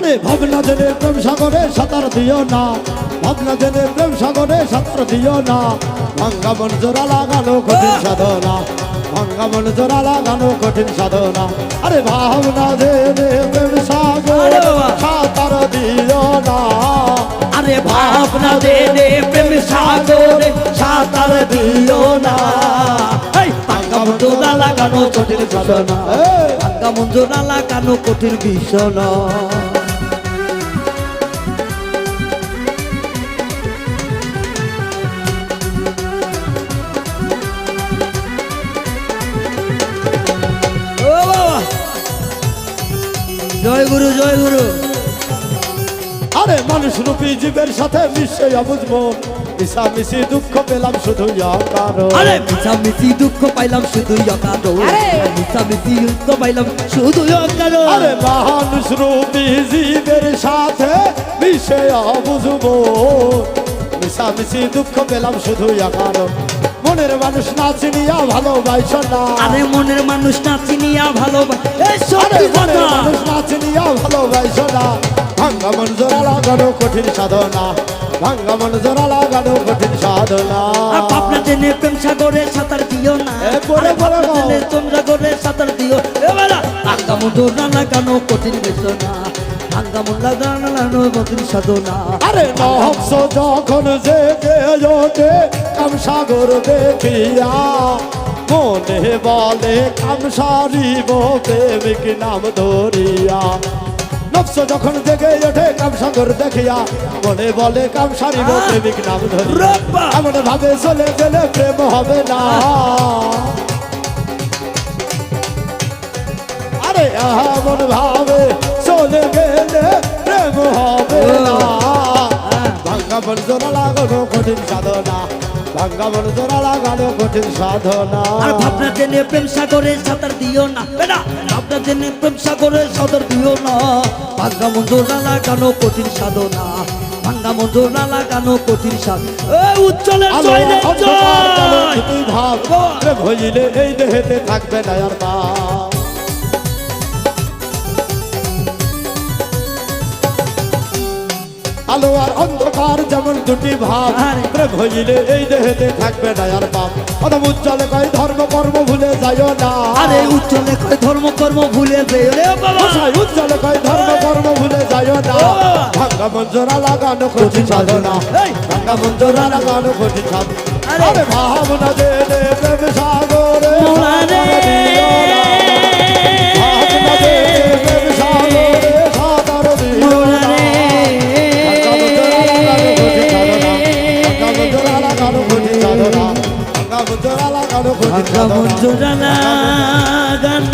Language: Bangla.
আরে ভাবনা জেনে প্রেম সাগরে সাঁতার দিও না, ভাবনা জেনে প্রেম সাগরে সাঁতার দিও না। ভাঙ্গা মন জোড়া লাগানো কঠিন সাধনা, ভাঙ্গা মন জোড়া লাগানো কঠিন সাধনা। আরে ভাবনা জেনে প্রেম সাগরে সাঁতার দিও না, আরে ভাবনা জেনে প্রেম সাগরে সাঁতার দিও না। ভাঙ্গা মন জোড়া লাগানো কঠিন সাধনা, ভাঙ্গা মন জোড়া লাগানো কঠিন বিষণা। জয় গুরু জয় গুরু। আরে মানুষ রূপী জীবের সাথে মিশে বুঝবো, মিশামিশি দুঃখ পেলাম শুধু অকারণ। আরে মিশামিশি দুঃখ পাইলাম শুধু অকারণ, মিশামিশি দুঃখ পাইলাম শুধু অকারণ। আরে মানুষ রূপী জীবের সাথে মিশে বুঝবো, মিশামিশি দুঃখ পেলাম শুধু অকারণ। মনের মানুষ না চিনিয়া ভালোবাসো না, আরে মনের মানুষ না চিনিয়া ভালোবাসো, মনের মানুষ না চিনিয়া ভালোবাসো না। ভাঙ্গা মন জোড়া লাগানো কঠিন সাধনা, ভাঙ্গা মন জোড়া লাগানো কঠিন সাধনা। ভাবনা জেনে প্রেম সাগরে সাঁতার দিও না, ভাবনা জেনে প্রেম সাগরে সাঁতার দিও। ভাঙ্গা মন জোড়া লাগানো কঠিন বিষণা, ভাঙ্গা মন লাগানো কঠিন সাধনা। আরে নফস যখন জেগে ওঠে কাম সাগর দেখিয়া, মনে বলে কাম সারিব প্রেমিক নাম ধরিয়া। নফস যখন জেগে ওঠে কাম সাগর দেখিয়া, মনে বলে কাম সারিব প্রেমিক নাম ধরিয়া। এমন ভাবে চলে গেলে প্রেম হবে না, আরে এমন ভাবে চলে গেলে প্রেম হবে না। ভাঙ্গা মন জোড়া লাগানো কঠিন সাধনা, ভাঙ্গা মন জোড়া লাগানো কঠিন সাধনা। আর ভাবনা জেনে প্রেম সাগরে সাঁতার দিও না, ভাবনা জেনে প্রেম সাগরে সাঁতার দিও না। ভাঙ্গা মন জোড়া লাগানো কঠিন সাধনা, ভাঙ্গা মন জোড়া লাগানো কঠিন সাধনা। উজ্জ্বলের জয় রে জয়। তুই ভাব প্রেম হইলে এই দেহেতে থাকবে না আর পাপ। আলো আর অন্ধকার যেমন দুটি ভাব, প্রেম হইলে এই দেহেতে থাকবে না আর পাপ। অদম উজ্জ্বলে কয় ধর্ম কর্ম ভুলে যাইও না, আরে উজ্জ্বলে কয় ধর্ম কর্ম ভুলে যাইও রে বাবা। উজ্জ্বলে কয় ধর্ম কর্ম ভুলে যাইও না। ভাঙ্গা মন জোড়া লাগানো কঠিন সাধনা, ভাঙ্গা মন জোড়া লাগানো কঠিন সাধনা। আরে ভাবনা জেনে প্রেম সাগরে ভাবনা জেনে প্রেম সাগরে সাঁতার দিও না। ভাঙ্গা মন জোড়া লাগানো